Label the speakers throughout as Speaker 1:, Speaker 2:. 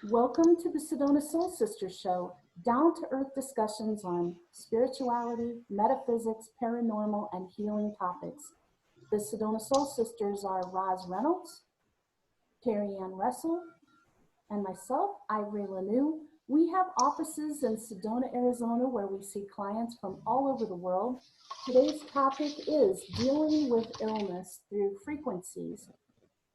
Speaker 1: Welcome to the Sedona Soul Sisters show, down-to-earth discussions on spirituality, metaphysics, paranormal, and healing topics. The Sedona Soul Sisters are Roz Reynolds, Terry Ann Russell, and myself, Ivory Lanou. We have offices in Sedona, Arizona, where we see clients from all over the world. Today's topic is dealing with illness through frequencies.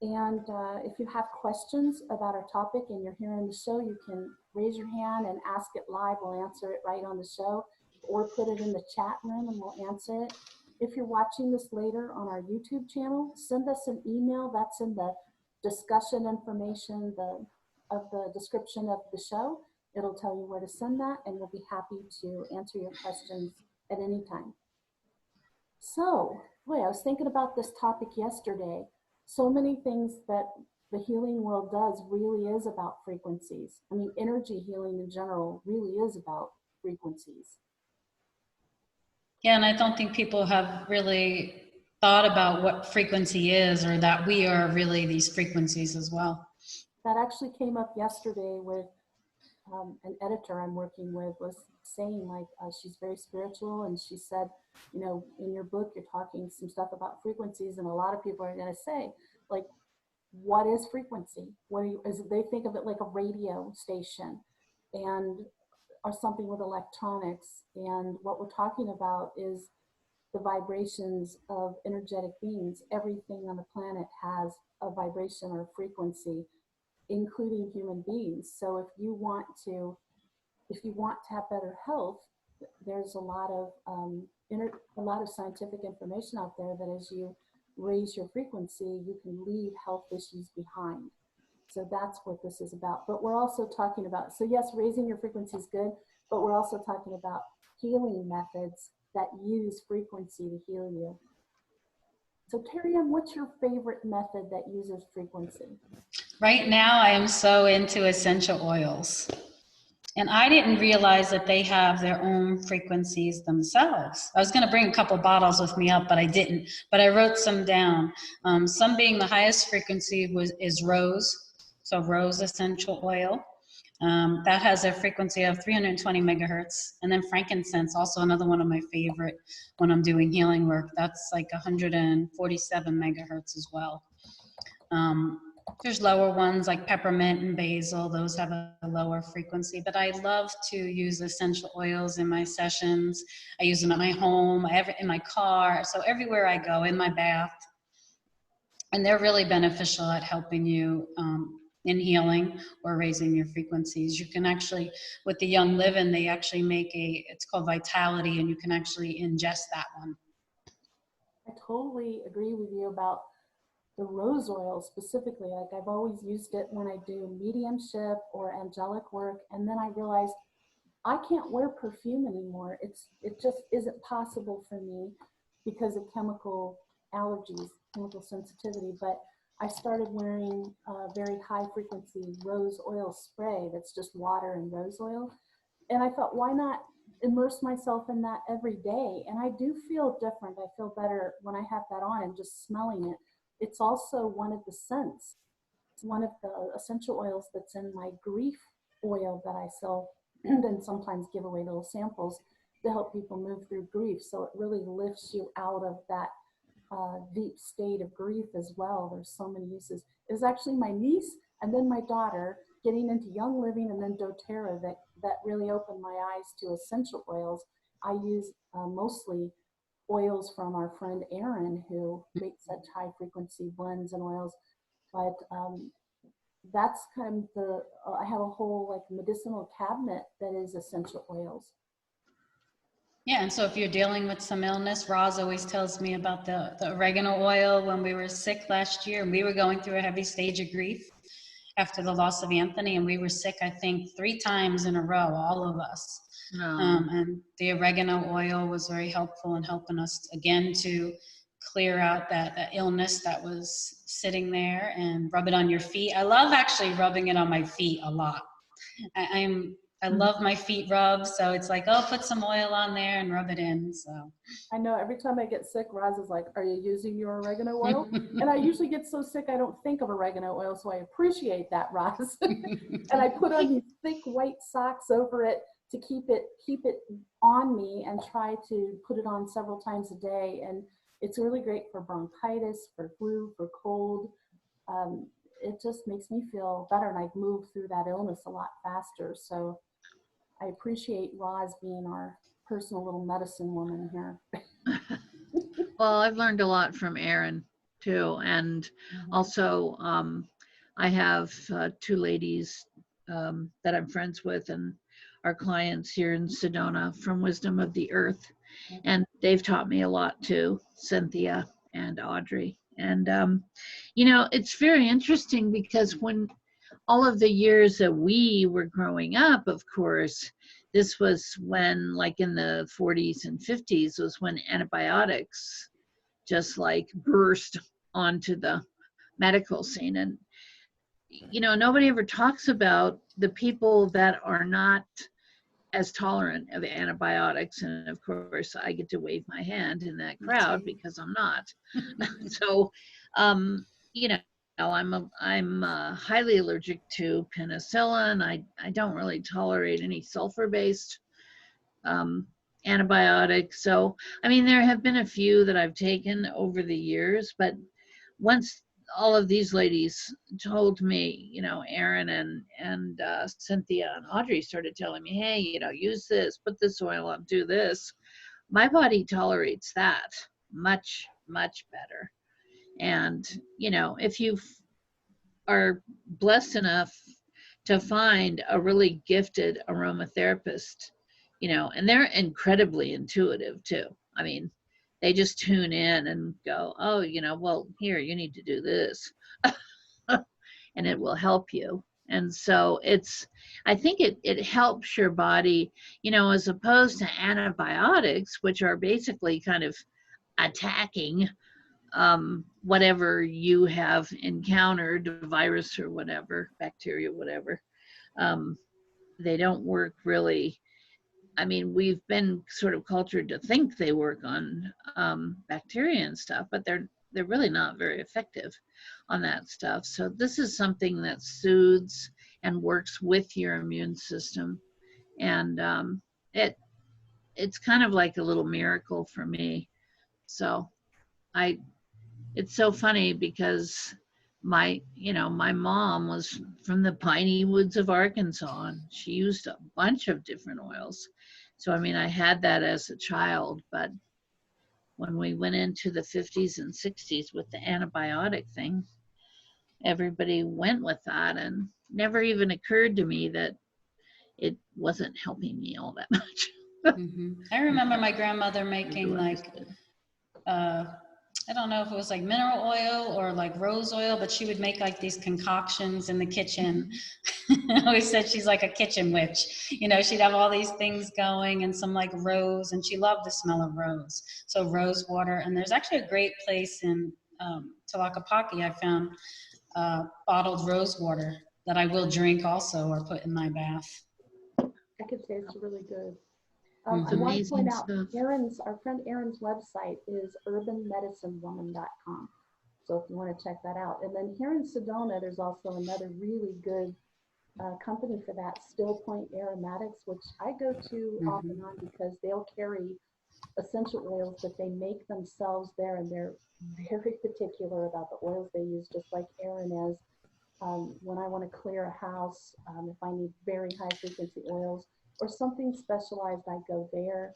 Speaker 1: And if you have questions about our topic and you're here on the show, you can raise your hand and ask it live. We'll answer it right on the show, or put it in the chat room and we'll answer it. If you're watching this later on our YouTube channel, send us an email. That's in the discussion information of the description of the show. It'll tell you where to send that, and we'll be happy to answer your questions at any time. So, boy, I was thinking about this topic yesterday. So many things that the healing world does really is about frequencies. I mean, energy healing in general really is about frequencies.
Speaker 2: Yeah, and I don't think people have really thought about what frequency is, or that we are really these frequencies as well.
Speaker 1: That actually came up yesterday with an editor I'm working with was saying, like, she's very spiritual, and she said, you know, in your book you're talking some stuff about frequencies, and a lot of people are going to say, like, what is frequency? They think of it like a radio station and or something with electronics, and what we're talking about is the vibrations of energetic beings. Everything on the planet has a vibration or a frequency, including human beings. So if you want to have better health, there's a lot of scientific information out there that as you raise your frequency, you can leave health issues behind. So that's what this is about. But we're also talking about, so yes, raising your frequency is good, but we're also talking about healing methods that use frequency to heal you. So Terry Ann, what's your favorite method that uses frequency?
Speaker 2: Right now, I am so into essential oils. And I didn't realize that they have their own frequencies themselves. I was going to bring a couple bottles with me up, but I didn't. But I wrote some down. Some being the highest frequency is rose, so rose essential oil. That has a frequency of 320 megahertz. And then frankincense, also another one of my favorite when I'm doing healing work. That's like 147 megahertz as well. There's lower ones like peppermint and basil. Those have a lower frequency, but I love to use essential oils in my sessions. I use them at my home, in my car, so everywhere I go, in my bath. And they're really beneficial at helping you in healing or raising your frequencies. You can actually, with the Young Living, they actually make it's called Vitality, and you can actually ingest that one.
Speaker 1: I totally agree with you about the rose oil specifically. Like, I've always used it when I do mediumship or angelic work, and then I realized I can't wear perfume anymore. It just isn't possible for me because of chemical allergies, chemical sensitivity. But I started wearing very high frequency rose oil spray that's just water and rose oil, and I thought, why not immerse myself in that every day? And I do feel different. I feel better when I have that on and just smelling it. It's also one of the scents. It's one of the essential oils that's in my grief oil that I sell and then sometimes give away little samples to help people move through grief. So it really lifts you out of that deep state of grief as well. There's so many uses. It was actually my niece and then my daughter getting into Young Living and then doTERRA that really opened my eyes to essential oils. I use mostly oils from our friend Erin, who makes such high frequency blends and oils. But that's kind of I have a whole like medicinal cabinet that is essential oils.
Speaker 2: Yeah, and so if you're dealing with some illness, Roz always tells me about the oregano oil when we were sick last year, and we were going through a heavy stage of grief after the loss of Anthony, and we were sick, I think, 3 times in a row, all of us. And the oregano oil was very helpful in helping us again to clear out that illness that was sitting there, and rub it on your feet. I love actually rubbing it on my feet a lot. I'm I love my feet rubbed, so it's like, oh, put some oil on there and rub it in. So
Speaker 1: I know every time I get sick, Roz is like, "Are you using your oregano oil?" And I usually get so sick I don't think of oregano oil, so I appreciate that, Roz. And I put on these thick white socks over it to keep it on me and try to put it on several times a day. And it's really great for bronchitis, for flu, for cold. It just makes me feel better, and I move through that illness a lot faster. So I appreciate Roz being our personal little medicine woman here.
Speaker 3: Well, I've learned a lot from Erin too, and also I have two ladies that I'm friends with, and our clients here in Sedona from Wisdom of the Earth, and they've taught me a lot too, Cynthia and Audrey. And it's very interesting because when all of the years that we were growing up, of course, this was when, like in the 40s and 50s, was when antibiotics just like burst onto the medical scene. And, nobody ever talks about the people that are not as tolerant of antibiotics. And of course, I get to wave my hand in that crowd because I'm not. So, you know, I'm highly allergic to penicillin. I don't really tolerate any sulfur-based antibiotics. So, I mean, there have been a few that I've taken over the years, but once all of these ladies told me, Erin and Cynthia and Audrey started telling me, hey, use this, put this oil on, do this. My body tolerates that much, much better. And, if you are blessed enough to find a really gifted aromatherapist, and they're incredibly intuitive too. I mean, they just tune in and go, oh, well, here, you need to do this. And it will help you. And so I think it helps your body, as opposed to antibiotics, which are basically kind of attacking whatever you have encountered, virus or whatever, bacteria, whatever. They don't work really. I mean, we've been sort of cultured to think they work on bacteria and stuff, but they're really not very effective on that stuff. So this is something that soothes and works with your immune system, and it's kind of like a little miracle for me. So it's so funny because my mom was from the piney woods of Arkansas, and she used a bunch of different oils. So, I mean, I had that as a child, but when we went into the 50s and 60s with the antibiotic thing, everybody went with that, and never even occurred to me that it wasn't helping me all that much.
Speaker 2: I remember my grandmother making like I don't know if it was like mineral oil or like rose oil, but she would make like these concoctions in the kitchen. I always said she's like a kitchen witch. She'd have all these things going and some like rose, and she loved the smell of rose. So rose water. And there's actually a great place in Tlaquepaque. I found bottled rose water that I will drink also or put in my bath.
Speaker 1: I could say it's really good. I want to point out our friend Erin's website is urbanmedicinewoman.com. So if you want to check that out. And then here in Sedona, there's also another really good company for that, Still Point Aromatics, which I go to off and on because they'll carry essential oils that they make themselves there, and they're very particular about the oils they use, just like Erin is. When I want to clear a house, if I need very high frequency oils, or something specialized, I go there.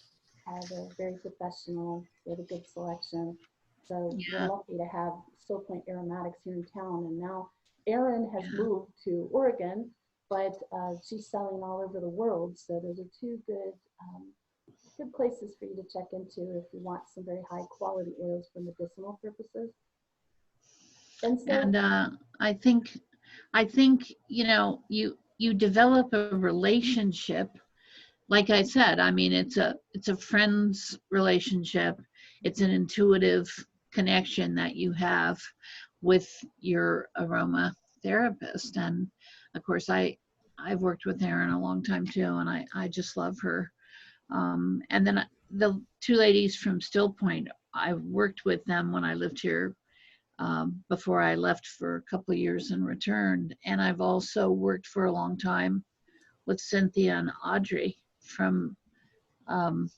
Speaker 1: They're very professional. They have a good selection. So we're lucky to have Still Point Aromatics here in town. And now Erin has moved to Oregon, but she's selling all over the world. So those are two good places for you to check into if you want some very high quality oils for medicinal purposes. And so,
Speaker 3: I think you develop a relationship. Like I said, I mean, it's a friend's relationship. It's an intuitive connection that you have with your aromatherapist. And of course, I I've worked with Erin a long time too, and I just love her. And then the two ladies from Still Point, I worked with them when I lived here before I left for a couple of years and returned. And I've also worked for a long time with Cynthia and Audrey from, um,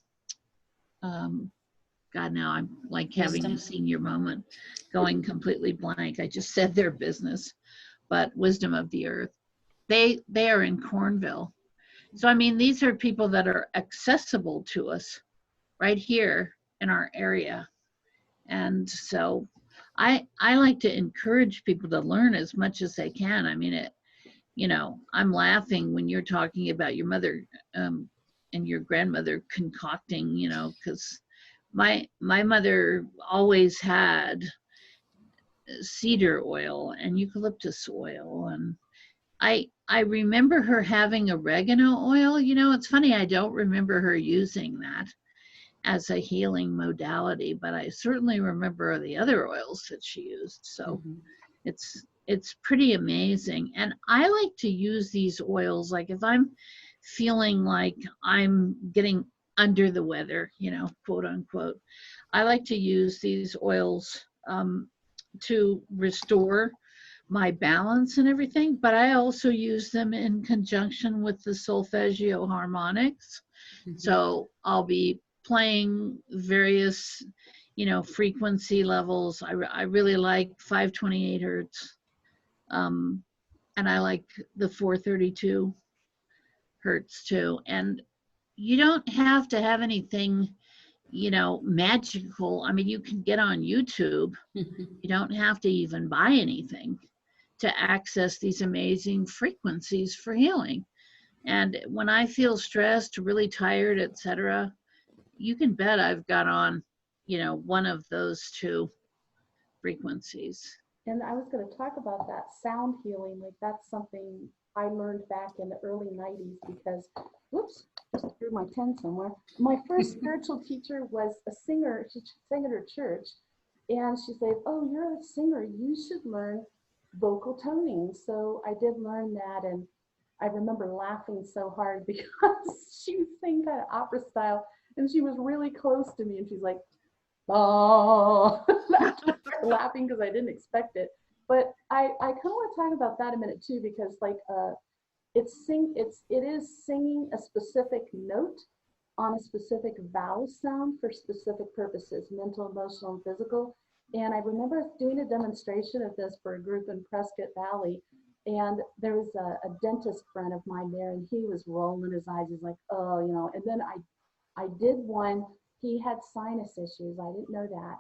Speaker 3: God, now I'm like having
Speaker 2: Wisdom.
Speaker 3: a senior moment, going completely blank. I just said their business, but Wisdom of the Earth. They are in Cornville. So, I mean, these are people that are accessible to us right here in our area. And so I like to encourage people to learn as much as they can. I mean, I'm laughing when you're talking about your mother and your grandmother concocting, because my mother always had cedar oil and eucalyptus oil, and I remember her having oregano oil. It's funny, I don't remember her using that as a healing modality, but I certainly remember the other oils that she used. So it's pretty amazing. And I like to use these oils, like if I'm feeling like I'm getting under the weather, quote unquote, I like to use these oils to restore my balance and everything, but I also use them in conjunction with the solfeggio harmonics. So I'll be playing various, frequency levels. I really like 528 hertz. And I like the 432 hertz too. And you don't have to have anything, magical. I mean, you can get on YouTube. You don't have to even buy anything to access these amazing frequencies for healing. And when I feel stressed, really tired, etc., you can bet I've got on, one of those two frequencies.
Speaker 1: And I was going to talk about that sound healing. Like that's something I learned back in the early 90s because, whoops, just threw my pen somewhere. My first spiritual teacher was a singer. She sang at her church. And she said, oh, you're a singer. You should learn vocal toning. So I did learn that. And I remember laughing so hard because she was singing kind of opera style. And she was really close to me. And she's like, oh, laughing because I didn't expect it. But I kind of want to talk about that a minute too, because like it is singing a specific note on a specific vowel sound for specific purposes, mental, emotional, and physical. And I remember doing a demonstration of this for a group in Prescott Valley. And there was a dentist friend of mine there, and he was rolling his eyes. He's like, oh, and then I did one. He had sinus issues. I didn't know that,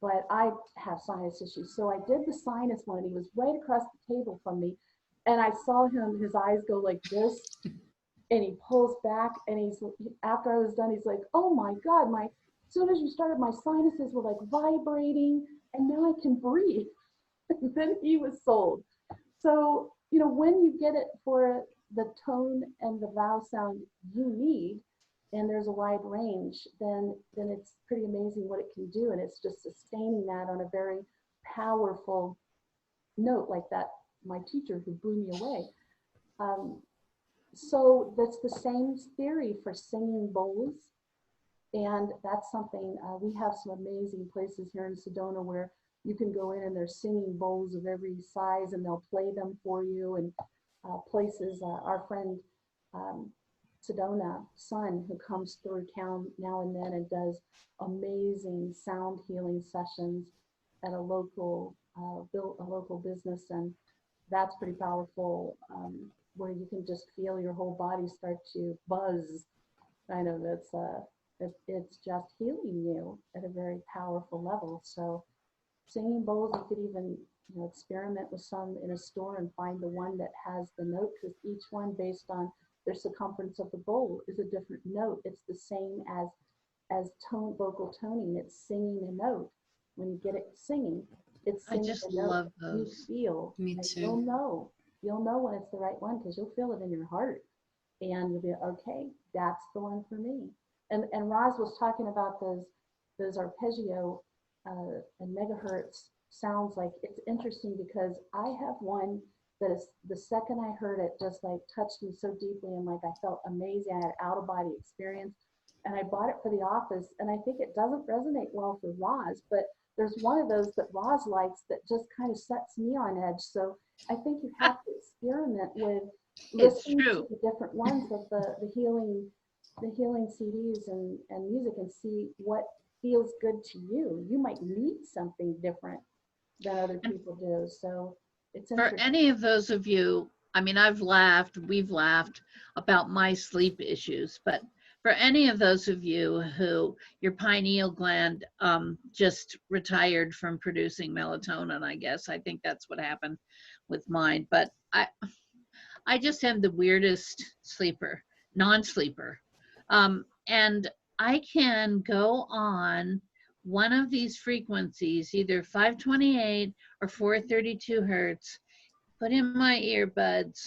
Speaker 1: but I have sinus issues. So I did the sinus one, and he was right across the table from me. And I saw his eyes go like this, and he pulls back, and after I was done, he's like, oh my God, as soon as you started, my sinuses were like vibrating, and now I can breathe. And then he was sold. So, when you get it for the tone and the vowel sound you need, and there's a wide range, then it's pretty amazing what it can do. And it's just sustaining that on a very powerful note like that, my teacher who blew me away. So that's the same theory for singing bowls. And that's something, we have some amazing places here in Sedona where you can go in and they're singing bowls of every size and they'll play them for you. And places, our friend Sedona Sun, who comes through town now and then and does amazing sound healing sessions at a local business, and that's pretty powerful, where you can just feel your whole body start to buzz. Kind of, it's just healing you at a very powerful level. So singing bowls, you could even experiment with some in a store and find the one that has the note, because each one, based on their circumference of the bowl, is a different note. It's the same as vocal toning. It's singing a note. When you get it singing, it's singing
Speaker 3: I just
Speaker 1: a note
Speaker 3: love
Speaker 1: you
Speaker 3: those.
Speaker 1: feel.
Speaker 2: Me
Speaker 1: Like
Speaker 2: too.
Speaker 1: you'll know when it's the right one, because you'll feel it in your heart, and you'll be okay. That's the one for me. And Roz was talking about those arpeggio and megahertz sounds. Like, it's interesting because I have one that the second I heard it, just like touched me so deeply, and like I felt amazing. I had out of body experience, and I bought it for the office. And I think it doesn't resonate well for Roz, but there's one of those that Roz likes that just kind of sets me on edge. So I think you have to experiment with
Speaker 3: It's
Speaker 1: listening to
Speaker 3: true.
Speaker 1: the different ones of the healing CDs and music, and see what feels good to you. You might need something different than other people do. So it's
Speaker 3: For
Speaker 1: interesting.
Speaker 3: any of those of you, I mean, we've laughed about my sleep issues, but for any of those of you who your pineal gland just retired from producing melatonin, I guess, I think that's what happened with mine. But I just am the weirdest sleeper, non-sleeper. And I can go on one of these frequencies, either 528 or 432 hertz, put in my earbuds,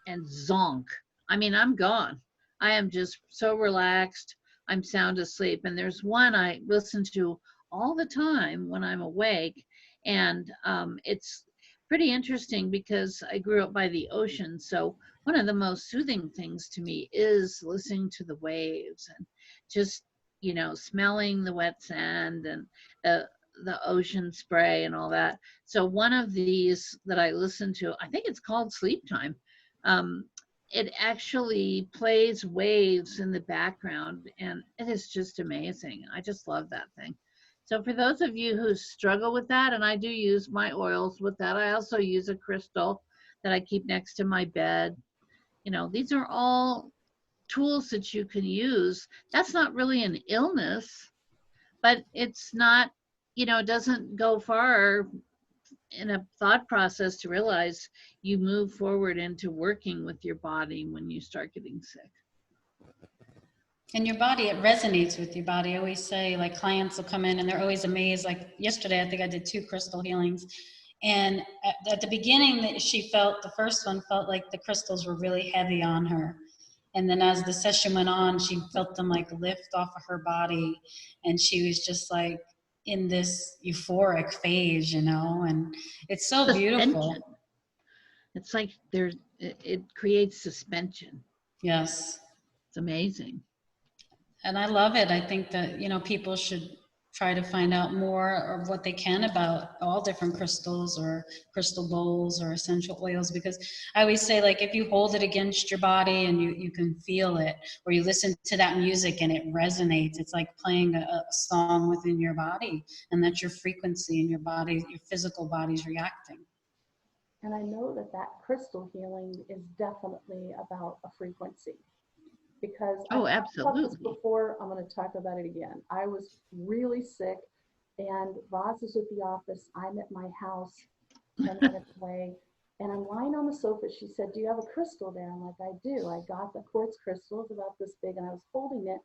Speaker 3: and zonk. I mean, I'm gone. I am just so relaxed. I'm sound asleep. And there's one I listen to all the time when I'm awake. And it's pretty interesting because I grew up by the ocean. So one of the most soothing things to me is listening to the waves and just, smelling the wet sand and the ocean spray and all that. So one of these that I listen to, I think it's called Sleep Time. It actually plays waves in the background, and it is just amazing. I just love that thing. So for those of you who struggle with that, and I do use my oils with that, I also use a crystal that I keep next to my bed. These are all tools that you can use. That's not really an illness, but it's not, it doesn't go far in a thought process to realize you move forward into working with your body when you start getting sick.
Speaker 2: And your body, it resonates with your body. I always say, like, clients will come in and they're always amazed. Like yesterday, I think I did 2 crystal healings. And at the beginning, that she felt, the first one felt like the crystals were really heavy on her. And then as the session went on, she felt them like lift off of her body. And she was just like in this euphoric phase, and it's so beautiful.
Speaker 3: Suspension. It's like it creates suspension.
Speaker 2: Yes.
Speaker 3: It's amazing.
Speaker 2: And I love it. I think that, people should try to find out more of what they can about all different crystals or crystal bowls or essential oils, because I always say, like, if you hold it against your body and you can feel it, or you listen to that music and it resonates, it's like playing a song within your body, and that's your frequency, and your body, your physical body's reacting.
Speaker 1: And I know that crystal healing is definitely about a frequency, because I've talked about this
Speaker 3: Absolutely.
Speaker 1: before. I'm going to talk about it again. I was really sick, and Roz is at the office. I'm at my house 10 minutes away, and I'm lying on the sofa. She said, "Do you have a crystal there?" I'm like, "I do." I got the quartz crystal. It's about this big, and I was holding it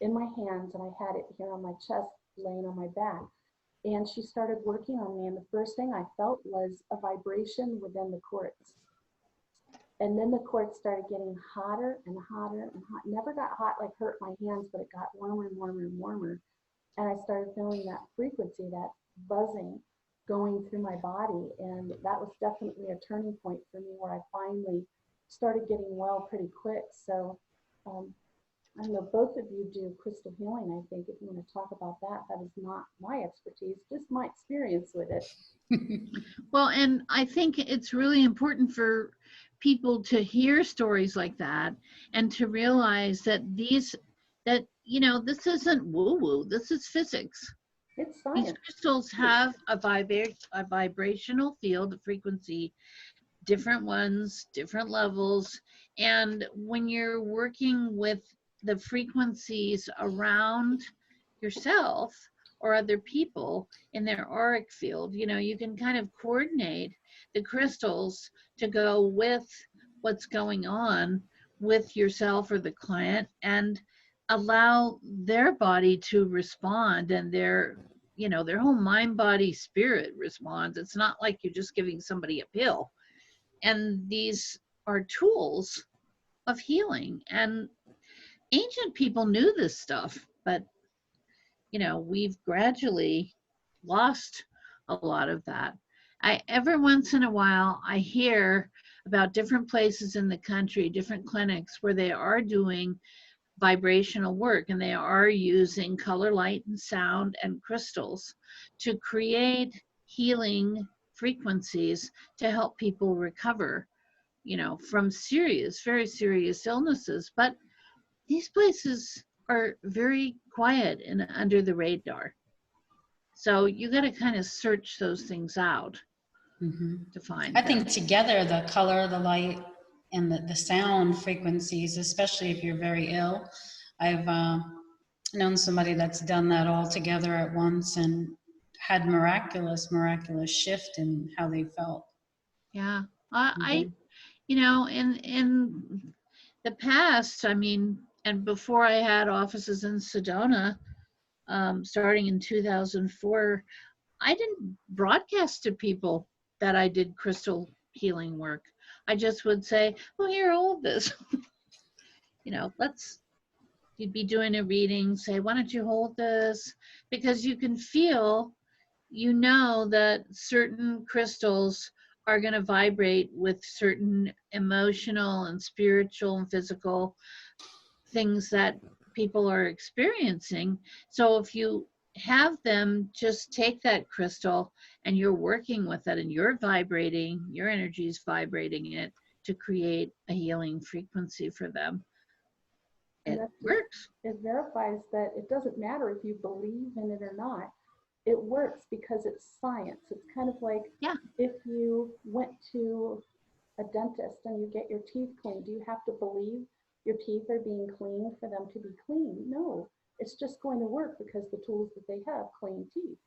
Speaker 1: in my hands, and I had it here on my chest, laying on my back. And she started working on me, and the first thing I felt was a vibration within the quartz. And then the quartz started getting hotter and hotter and hot. Never got hot, like hurt my hands, but it got warmer and warmer and warmer. And I started feeling that frequency, that buzzing going through my body. And that was definitely a turning point for me, where I finally started getting well pretty quick. So I know both of you do crystal healing. I think if you want to talk about that, that is not my expertise, just my experience with it.
Speaker 3: Well, and I think it's really important for people to hear stories like that and to realize that this isn't woo-woo, this is physics.
Speaker 1: It's
Speaker 3: These
Speaker 1: science.
Speaker 3: crystals have a vibrational field, a frequency, different ones, different levels. And when you're working with the frequencies around yourself or other people in their auric field, you can kind of coordinate the crystals to go with what's going on with yourself or the client, and allow their body to respond, and their whole mind, body, spirit responds. It's not like you're just giving somebody a pill. And these are tools of healing. And ancient people knew this stuff, but we've gradually lost a lot of that. Every once in a while, I hear about different places in the country, different clinics where they are doing vibrational work and they are using color, light, and sound and crystals to create healing frequencies to help people recover, from serious, very serious illnesses. But these places are very quiet and under the radar. So you got to kind of search those things out to find
Speaker 2: I
Speaker 3: them.
Speaker 2: think together, the color, the light, and the sound frequencies, especially if you're very ill. I've known somebody that's done that all together at once and had miraculous shift in how they felt.
Speaker 3: Yeah. In the past, I mean, and before I had offices in Sedona, starting in 2004, I didn't broadcast to people that I did crystal healing work. I just would say, "Oh, here, hold this." You'd be doing a reading, say, "Why don't you hold this?" Because you can feel, that certain crystals are going to vibrate with certain emotional and spiritual and physical things that people are experiencing. So if you have them just take that crystal and you're working with it and you're vibrating, your energy is vibrating it to create a healing frequency for them,
Speaker 1: And
Speaker 3: it
Speaker 1: that just,
Speaker 3: works.
Speaker 1: it verifies that it doesn't matter if you believe in it or not. It works because it's science. It's kind of like
Speaker 3: Yeah.
Speaker 1: if you went to a dentist and you get your teeth cleaned, do you have to believe your teeth are being cleaned for them to be clean? No, it's just going to work because the tools that they have, clean teeth.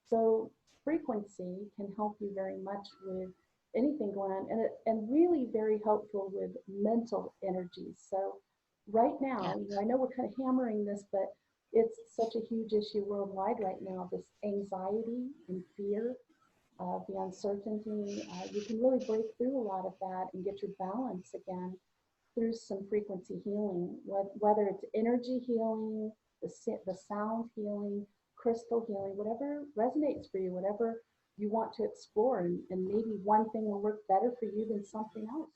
Speaker 1: So frequency can help you very much with anything going on, and really very helpful with mental energies. So right now,
Speaker 3: Yes.
Speaker 1: I know we're kind of hammering this, but it's such a huge issue worldwide right now, this anxiety and fear, the uncertainty. You can really break through a lot of that and get your balance again through some frequency healing, whether it's energy healing, the sound healing, crystal healing, whatever resonates for you, whatever you want to explore. And maybe one thing will work better for you than something else.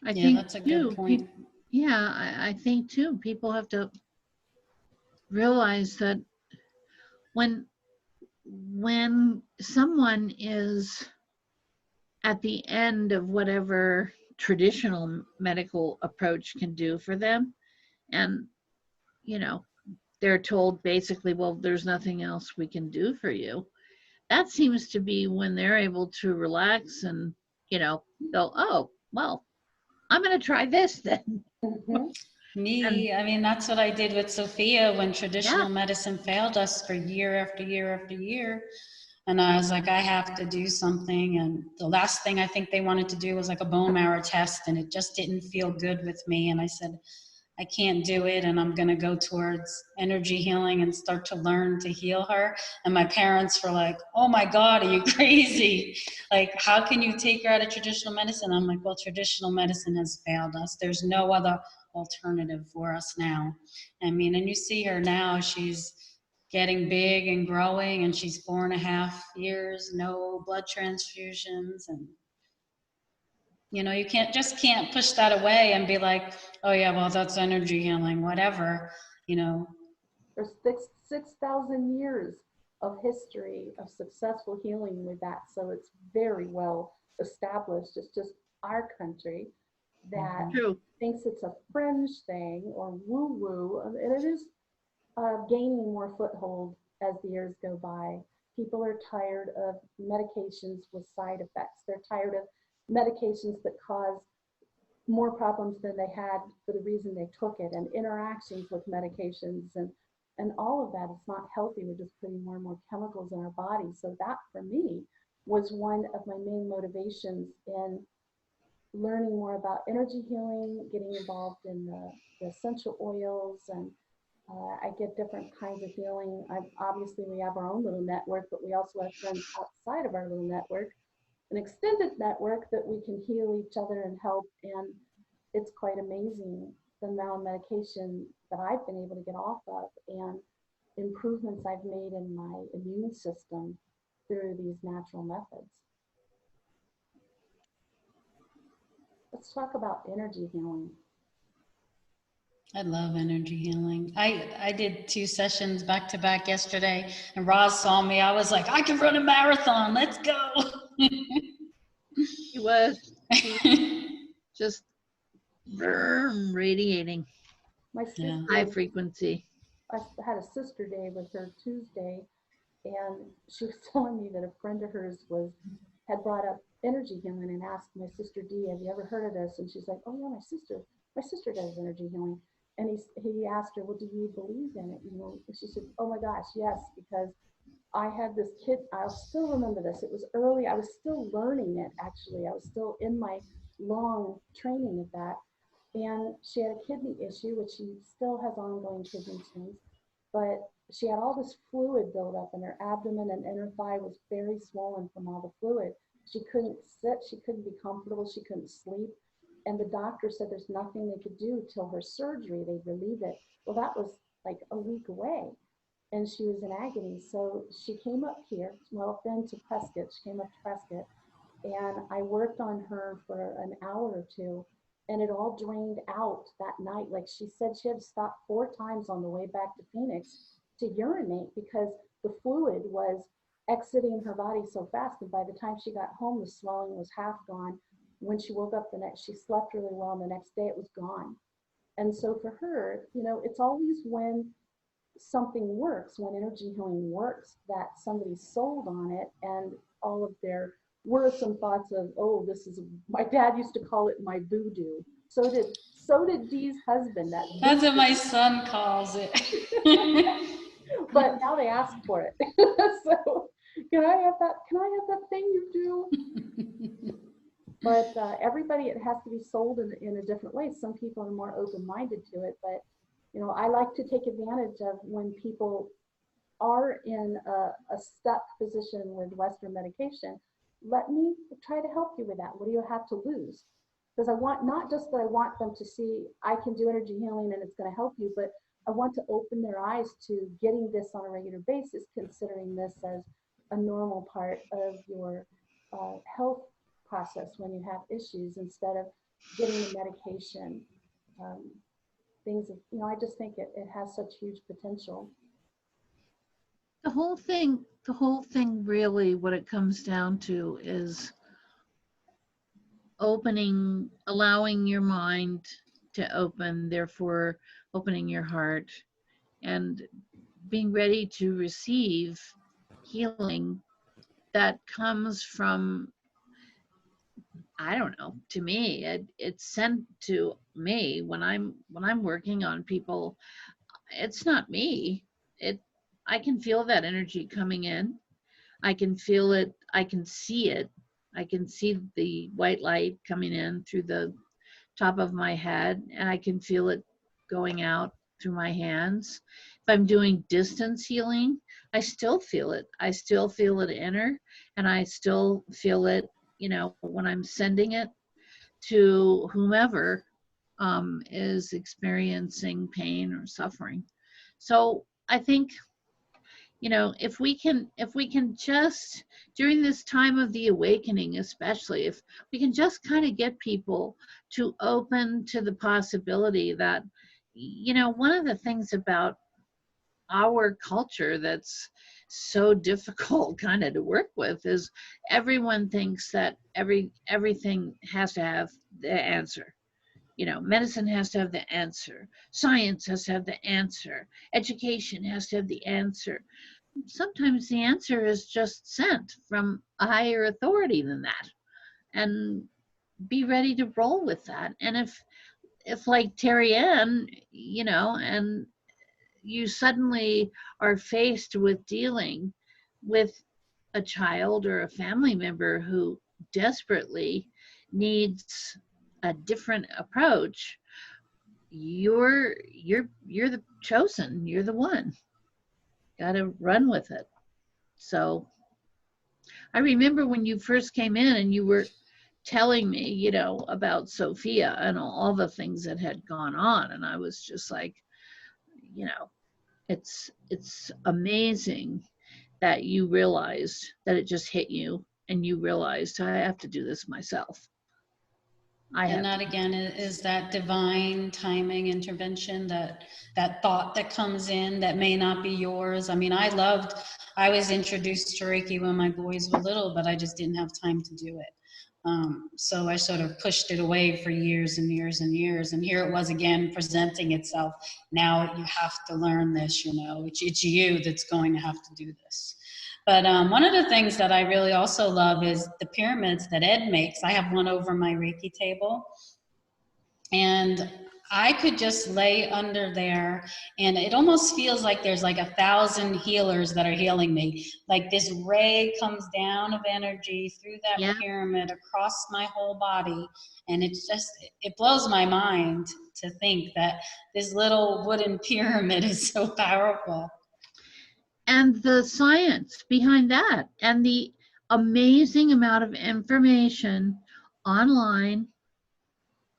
Speaker 3: I
Speaker 2: Yeah,
Speaker 3: think
Speaker 2: that's a good
Speaker 3: too,
Speaker 2: point.
Speaker 3: I think too, people have to realize that when someone is at the end of whatever traditional medical approach can do for them, and they're told basically, well, there's nothing else we can do for you, that seems to be when they're able to relax and go, oh, well, I'm going to try this then.
Speaker 1: Mm-hmm.
Speaker 3: And
Speaker 2: I mean, that's what I did with Sophia when
Speaker 3: yeah,
Speaker 2: traditional medicine failed us for year after year after year. And I was like, I have to do something. And the last thing I think they wanted to do was like a bone marrow test, and it just didn't feel good with me. And I said, I can't do it, and I'm going to go towards energy healing and start to learn to heal her. And my parents were like, oh my God, are you crazy? Like, how can you take her out of traditional medicine? I'm like, well, traditional medicine has failed us. There's no other alternative for us now. I mean, and you see her now, she's getting big and growing, and she's 4.5 years, no blood transfusions. And you can't push that away and be like, oh yeah, well, that's energy healing, whatever, you know.
Speaker 1: There's 6,000 years of history of successful healing with that. So it's very well established. It's just our country that
Speaker 3: true.
Speaker 1: thinks it's a fringe thing or woo woo. And it is gaining more foothold as the years go by. People are tired of medications with side effects. They're tired of medications that cause more problems than they had for the reason they took it, and interactions with medications and all of that. It's not healthy. We're just putting more and more chemicals in our bodies. So that for me was one of my main motivations in learning more about energy healing, getting involved in the essential oils, and I get different kinds of healing. Obviously, we have our own little network, but we also have friends outside of our little network, an extended network that we can heal each other and help. And it's quite amazing the amount of medication that I've been able to get off of. And improvements I've made in my immune system through these natural methods. Let's talk about energy healing.
Speaker 2: I love energy healing. I did 2 sessions back to back yesterday, and Roz saw me. I was like, I can run a marathon. Let's go.
Speaker 3: She was just radiating
Speaker 1: My sister,
Speaker 2: Yeah.
Speaker 3: high frequency.
Speaker 1: I had a sister day with her Tuesday, and she was telling me that a friend of hers had brought up energy healing and asked my sister Dee, have you ever heard of this? And she's like, oh yeah, my sister does energy healing. And he asked her, well, do you believe in it? You know, and she said, oh my gosh, yes, because I had this kid, I'll still remember this. It was early, I was still learning it actually. I was still in my long training of that. And she had a kidney issue, which she still has ongoing kidney stones, but she had all this fluid build up in her abdomen, and her thigh was very swollen from all the fluid. She couldn't sit, she couldn't be comfortable, she couldn't sleep. And the doctor said there's nothing they could do till her surgery, they'd relieve it. Well, that was like a week away, and she was in agony. So she came up here, well, then to Prescott, she came up to Prescott, and I worked on her for an hour or two, and it all drained out that night. Like she said, she had to stop 4 times on the way back to Phoenix to urinate because the fluid was exiting her body so fast. And by the time she got home, the swelling was half gone. When she woke up she slept really well, and the next day it was gone. And so for her, you know, it's always when something works, when energy healing works, that somebody's sold on it, and all of their words and thoughts of, oh, this is, my dad used to call it my voodoo. So did Dee's husband, that
Speaker 2: That's
Speaker 1: voodoo.
Speaker 2: what my son calls it.
Speaker 1: But now they ask for it. So can I have that thing you do? But everybody, it has to be sold in a different way. Some people are more open-minded to it, but you know, I like to take advantage of when people are in a stuck position with Western medication. Let me try to help you with that. What do you have to lose? Because I want, not just that I want them to see I can do energy healing and it's going to help you, but I want to open their eyes to getting this on a regular basis, considering this as a normal part of your health process when you have issues, instead of getting the medication. Things, you know, I just think it has such huge potential.
Speaker 3: The whole thing really, what it comes down to is allowing your mind to open, therefore opening your heart, and being ready to receive healing that comes from, I don't know, to me, it's sent to me when I'm working on people. It's not me. It I can feel that energy coming in. I can feel it. I can see it. I can see the white light coming in through the top of my head, and I can feel it going out through my hands. If I'm doing distance healing, I still feel it. I still feel it enter, and I still feel it, you know, when I'm sending it to whomever is experiencing pain or suffering. So I think, you know, if we can just, during this time of the awakening, especially if we can just kind of get people to open to the possibility that, you know, one of the things about our culture that's so difficult kind of to work with is everyone thinks that everything has to have the answer. You know, medicine has to have the answer, science has to have the answer, education has to have the answer. Sometimes the answer is just sent from a higher authority than that, and be ready to roll with that. And if like Terry Ann, you know, and you suddenly are faced with dealing with a child or a family member who desperately needs a different approach, you're the chosen, you're the one. Got to run with it. So I remember when you first came in and you were telling me, you know, about Sophia and all the things that had gone on, and I was just like, you know, It's amazing that you realized that it just hit you and you realized I have to do this myself. I
Speaker 2: And
Speaker 3: have
Speaker 2: that
Speaker 3: to.
Speaker 2: again is that divine timing intervention, that thought that comes in that may not be yours. I mean, I was introduced to Reiki when my boys were little, but I just didn't have time to do it. So I sort of pushed it away for years and years and years. And here it was again presenting itself. Now you have to learn this, you know, it's you that's going to have to do this. But one of the things that I really also love is the pyramids that Ed makes. I have one over my Reiki table. And I could just lay under there, and it almost feels like there's like 1,000 healers that are healing me. Like this ray comes down of energy through that
Speaker 3: Yeah.
Speaker 2: pyramid across my whole body. And it's just, it blows my mind to think that this little wooden pyramid is so powerful.
Speaker 3: And the science behind that, and the amazing amount of information online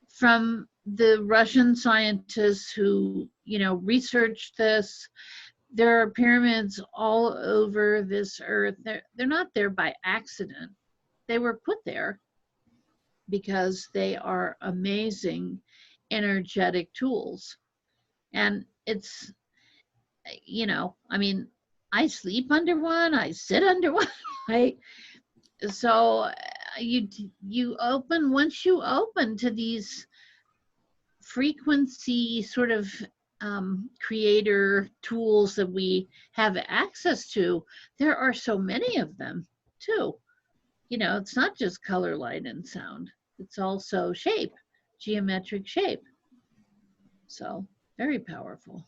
Speaker 3: from the Russian scientists who, you know, researched this. There are pyramids all over this earth. They're not there by accident. They were put there because they are amazing energetic tools. And it's, you know, I mean, I sleep under one, I sit under one. I so you open, once you open to these frequency sort of creator tools that we have access to, there are so many of them too. You know, it's not just color, light, and sound. It's also shape, geometric shape. So very powerful.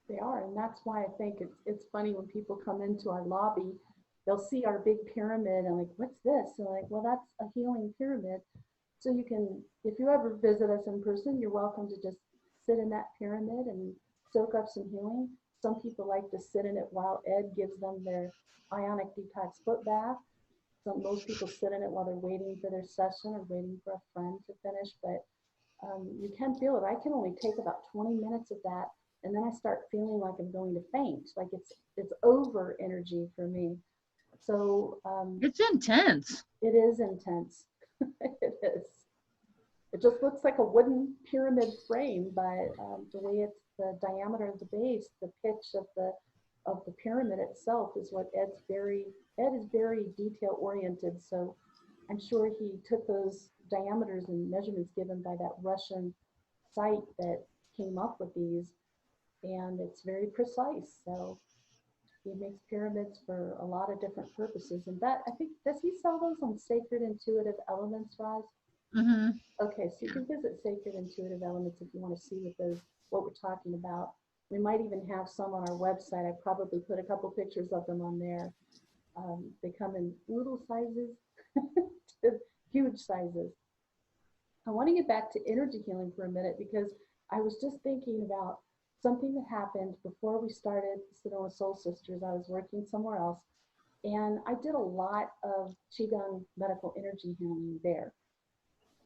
Speaker 1: They are, and that's why I think it's funny when people come into our lobby, they'll see our big pyramid and like, what's this? And like, well, that's a healing pyramid. So you can, if you ever visit us in person, you're welcome to just sit in that pyramid and soak up some healing. Some people like to sit in it while Ed gives them their ionic detox foot bath. Most people sit in it while they're waiting for their session or waiting for a friend to finish, but you can feel it. I can only take about 20 minutes of that, and then I start feeling like I'm going to faint. Like it's over energy for me. So
Speaker 3: It's intense.
Speaker 1: it is intense. It is. It just looks like a wooden pyramid frame, but the way it's the diameter of the base, the pitch of the pyramid itself is what Ed is very detail oriented. So I'm sure he took those diameters and measurements given by that Russian site that came up with these, and it's very precise. So he makes pyramids for a lot of different purposes. And that, I think, does he sell those on Sacred Intuitive Elements, Roz?
Speaker 3: Mm-hmm.
Speaker 1: Okay, so you can visit Sacred Intuitive Elements if you want to see what we're talking about. We might even have some on our website. I probably put a couple pictures of them on there. They come in little sizes to huge sizes. I want to get back to energy healing for a minute because I was just thinking about something that happened before we started Sedona Soul Sisters. I was working somewhere else, and I did a lot of Qigong medical energy healing there.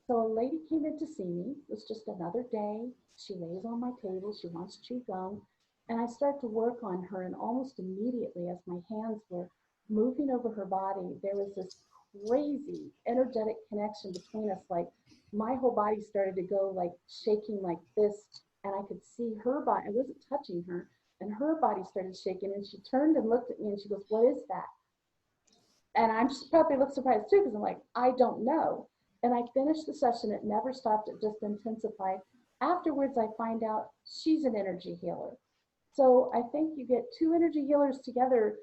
Speaker 1: So a lady came in to see me. It was just another day. She lays on my table. She wants Qigong. And I start to work on her, and almost immediately, as my hands were moving over her body, there was this crazy energetic connection between us. Like my whole body started to go like shaking like this, and I could see her body. I wasn't touching her, and her body started shaking. And she turned and looked at me, and she goes, "What is that?" And I'm just probably a little surprised too, because I'm like, I don't know. And I finished the session. It never stopped. It just intensified. Afterwards, I find out she's an energy healer. So I think you get two energy healers together.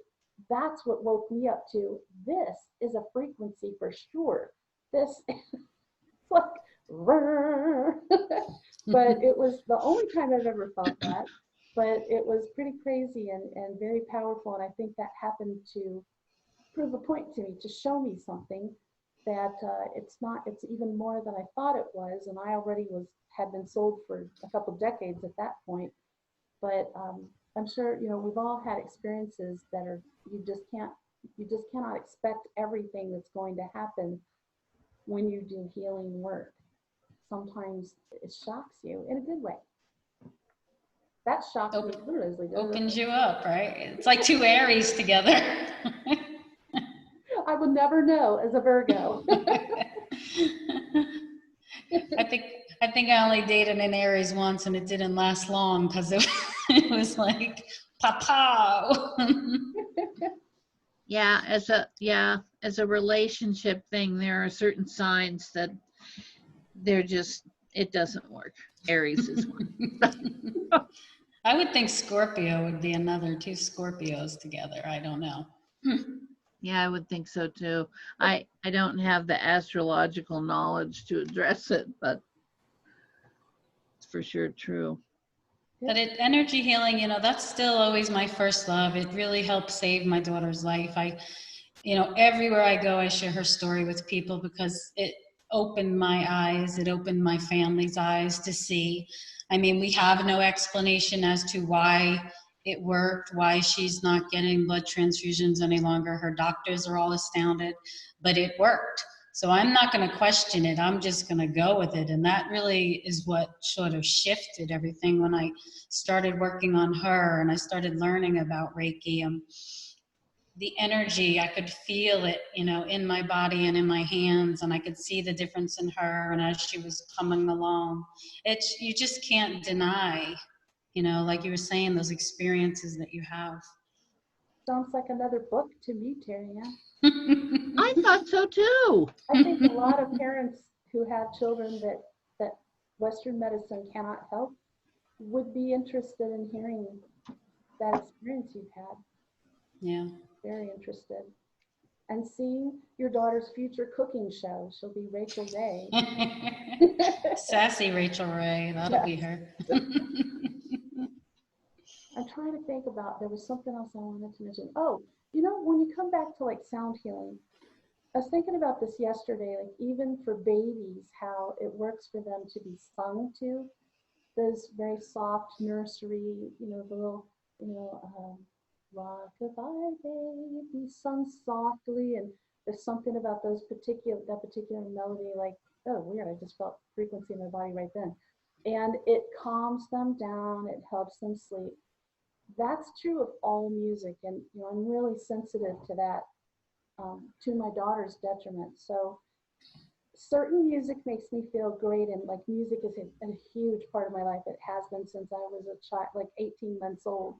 Speaker 1: That's what woke me up to. This is a frequency for sure. This is like, but it was the only time I've ever felt that. But it was pretty crazy and very powerful. And I think that happened to prove a point to me, to show me something that it's even more than I thought it was. And I already had been sold for a couple decades at that point. But I'm sure, we've all had experiences that are, you just cannot expect everything that's going to happen when you do healing work. Sometimes it shocks you in a good way. That shocked me too, Leslie.
Speaker 2: Opens you up, right? It's like two Aries together.
Speaker 1: I would never know as a Virgo.
Speaker 2: I think I only dated an Aries once, and it didn't last long because it was like pow.
Speaker 3: Yeah, as a relationship thing, there are certain signs that it doesn't work. Aries is one.
Speaker 2: I would think Scorpio would be another, two Scorpios together. I don't know.
Speaker 3: Yeah, I would think so too. I don't have the astrological knowledge to address it, but it's for sure true.
Speaker 2: But energy healing, that's still always my first love. It really helped save my daughter's life. Everywhere I go, I share her story with people because it opened my eyes. It opened my family's eyes to see. I mean, we have no explanation as to why it worked, why she's not getting blood transfusions any longer. Her doctors are all astounded, but it worked. So I'm not going to question it. I'm just going to go with it. And that really is what sort of shifted everything when I started working on her and I started learning about Reiki. The energy, I could feel it, in my body and in my hands, and I could see the difference in her. And as she was coming along, you just can't deny, like you were saying, those experiences that you have.
Speaker 1: Sounds like another book to me, Tanya.
Speaker 3: I thought so too.
Speaker 1: I think a lot of parents who have children that Western medicine cannot help would be interested in hearing that experience you've had.
Speaker 2: Yeah.
Speaker 1: Very interested. And seeing your daughter's future cooking show. She'll be Rachel Ray.
Speaker 2: Sassy Rachel Ray. That'll be her.
Speaker 1: I'm trying to think about, there was something else I wanted to mention. Oh, when you come back to like sound healing, I was thinking about this yesterday, like even for babies, how it works for them to be sung to. Those very soft nursery, the little, rock-a-bye baby, sung softly, and there's something about that particular melody, like, oh weird, I just felt frequency in my body right then. And it calms them down, it helps them sleep. That's true of all music, and I'm really sensitive to that, to my daughter's detriment. So certain music makes me feel great, and like music is a huge part of my life. It has been since I was a child, like 18 months old,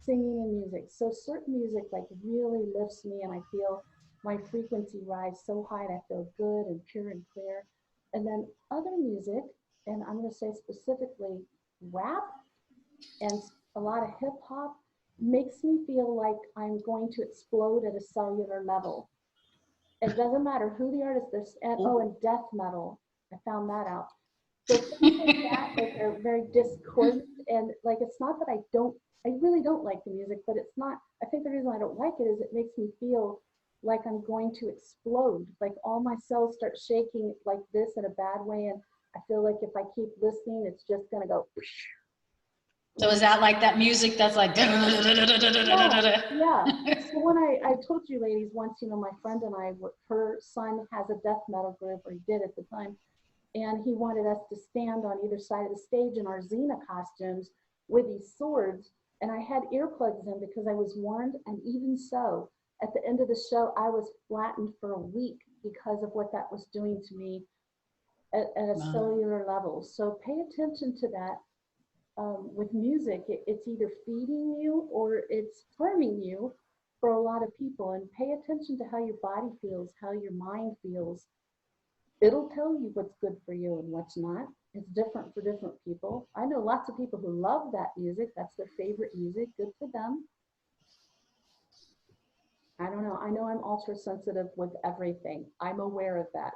Speaker 1: singing and music. So certain music like really lifts me, and I feel my frequency rise so high, and I feel good and pure and clear. And then other music, and I'm going to say specifically rap and a lot of hip hop, makes me feel like I'm going to explode at a cellular level. It doesn't matter who the artist is. And death metal, I found that out. So things like that, like, are very discordant, and like, it's not that I really don't like the music, but it's not, I think the reason I don't like it is it makes me feel like I'm going to explode. Like all my cells start shaking like this in a bad way, and I feel like if I keep listening, it's just gonna go.
Speaker 2: So is that like that music that's like
Speaker 1: Yeah. So when I told you ladies once, my friend and I, her son has a death metal group, or he did at the time, and he wanted us to stand on either side of the stage in our Xena costumes with these swords, and I had earplugs in because I was warned, and even so, at the end of the show, I was flattened for a week because of what that was doing to me at a cellular level. So pay attention to that. With music, it's either feeding you or it's harming you for a lot of people. And pay attention to how your body feels, how your mind feels. It'll tell you what's good for you and what's not. It's different for different people. I know lots of people who love that music. That's their favorite music. Good for them. I don't know. I know I'm ultra sensitive with everything. I'm aware of that.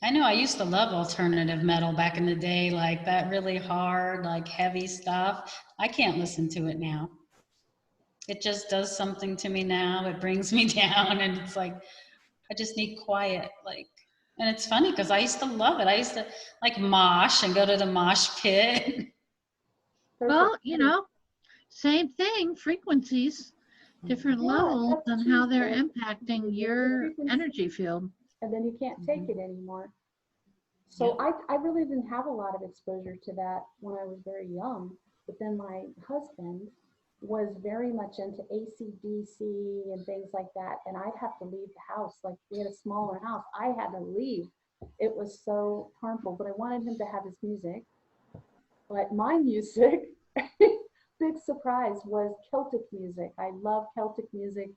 Speaker 2: I know I used to love alternative metal back in the day, like that really hard, like heavy stuff. I can't listen to it now. It just does something to me now. It brings me down, and it's like, I just need quiet. Like, and it's funny because I used to love it. I used to like mosh and go to the mosh pit.
Speaker 3: Well, same thing, frequencies, different levels, and how they're impacting your energy field.
Speaker 1: And then you can't take it anymore. So I really didn't have a lot of exposure to that when I was very young. But then my husband was very much into AC/DC and things like that. And I'd have to leave the house. Like we had a smaller house. I had to leave. It was so harmful. But I wanted him to have his music. But my music, big surprise, was Celtic music. I love Celtic music.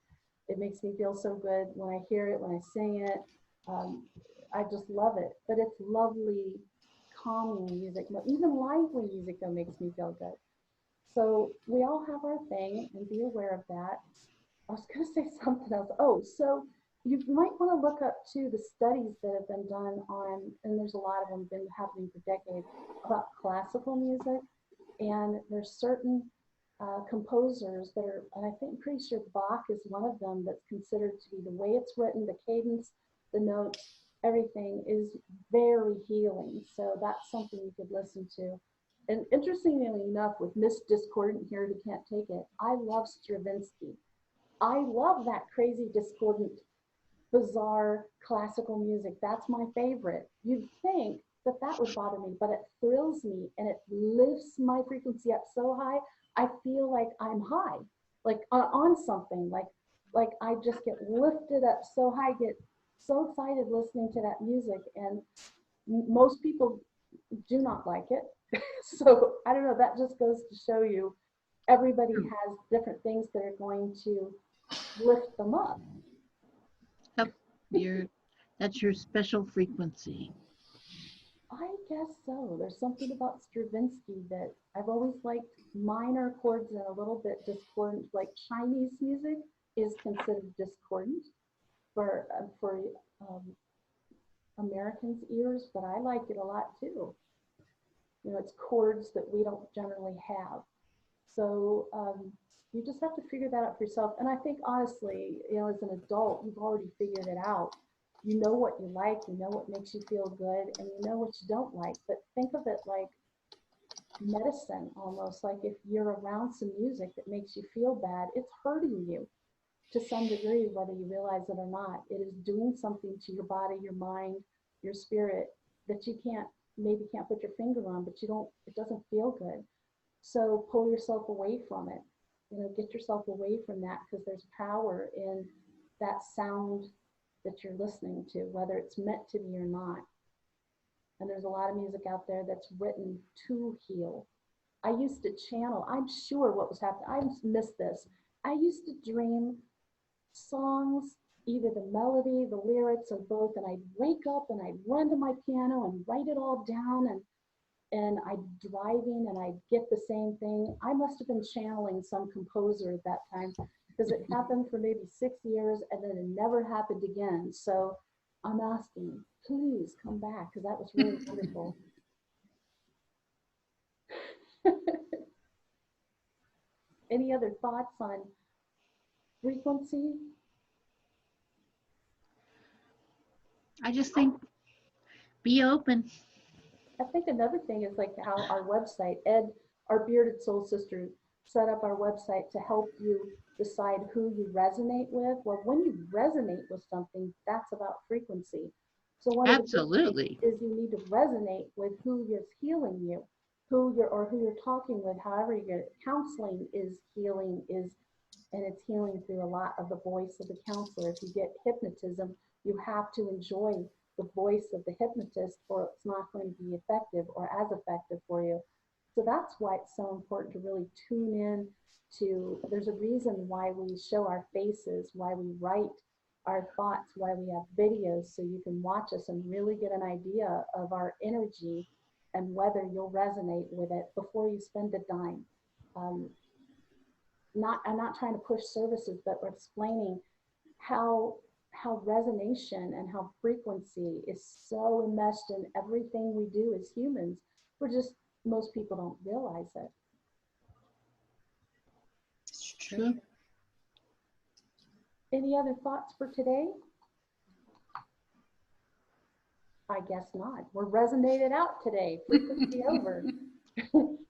Speaker 1: It makes me feel so good when I hear it, when I sing it. Um, I just love it. But it's lovely, calming music. Even lively music that makes me feel good. So we all have our thing, and be aware of that. I was going to say something else. Oh, so you might want to look up too the studies that have been done on, and there's a lot of them been happening for decades, about classical music. And there's certain composers that are, and I think I'm pretty sure Bach is one of them, that's considered to be the way it's written, the cadence, the notes, everything is very healing. So that's something you could listen to. And interestingly enough, with Miss Discordant here who can't take it, I love Stravinsky. I love that crazy, discordant, bizarre classical music. That's my favorite. You'd think that that would bother me, but it thrills me and it lifts my frequency up so high. I feel like I'm high, like on something, like I just get lifted up so high, get so excited listening to that music. And most people do not like it. So I don't know, that just goes to show you everybody has different things that are going to lift them up.
Speaker 3: Yep. That's your special frequency.
Speaker 1: I guess so. There's something about Stravinsky that I've always liked. Minor chords and a little bit discordant, like Chinese music is considered discordant for Americans' ears, but I like it a lot too. You know, it's chords that we don't generally have. So you just have to figure that out for yourself. And I think honestly, you know, as an adult, you've already figured it out. You know what you like, you know what makes you feel good, and you know what you don't like. But think of it like medicine almost. Like if you're around some music that makes you feel bad, it's hurting you to some degree, whether you realize it or not. It is doing something to your body, your mind, your spirit that you can't put your finger on, but it doesn't feel good. So pull yourself away from it. You know, get yourself away from that, because there's power in that sound that you're listening to, whether it's meant to be or not. And there's a lot of music out there that's written to heal. I used to channel, I'm sure what was happening, I missed this. I used to dream songs, either the melody, the lyrics, or both, and I'd wake up and I'd run to my piano and write it all down, and I'd driving and I'd get the same thing. I must have been channeling some composer at that time, because it happened for maybe 6 years and then it never happened again. So I'm asking, please come back, because that was really wonderful. Any other thoughts on frequency?
Speaker 3: I just think be open.
Speaker 1: I think another thing is like how our website, Ed, our Bearded Soul Sister, set up our website to help you decide who you resonate with. Well, when you resonate with something, that's about frequency. So one of the
Speaker 3: Absolutely.
Speaker 1: is you need to resonate with who is healing you, who you're talking with. However, your counseling is healing, and it's healing through a lot of the voice of the counselor. If you get hypnotism, you have to enjoy the voice of the hypnotist, or it's not going to be effective or as effective for you. So that's why it's so important to really tune in to, there's a reason why we show our faces, why we write our thoughts, why we have videos, so you can watch us and really get an idea of our energy and whether you'll resonate with it before you spend a dime. I'm not trying to push services, but we're explaining how resonation and how frequency is so enmeshed in everything we do as humans. Most people don't realize it.
Speaker 2: It's true.
Speaker 1: Any other thoughts for today? I guess not. We're resonated out today. Frequency over.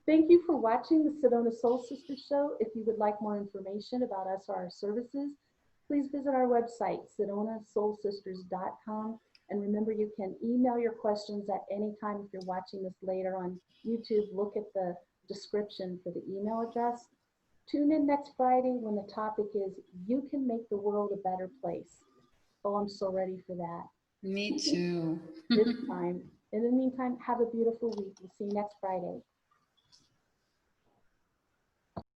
Speaker 1: Thank you for watching the Sedona Soul Sisters show. If you would like more information about us or our services, please visit our website, sedonasoulsisters.com. And remember, you can email your questions at any time. If you're watching this later on YouTube, look at the description for the email address. Tune in next Friday when the topic is You Can Make the World a Better Place. Oh, I'm so ready for that.
Speaker 2: Me too.
Speaker 1: This time. In the meantime, have a beautiful week. We'll see you next Friday.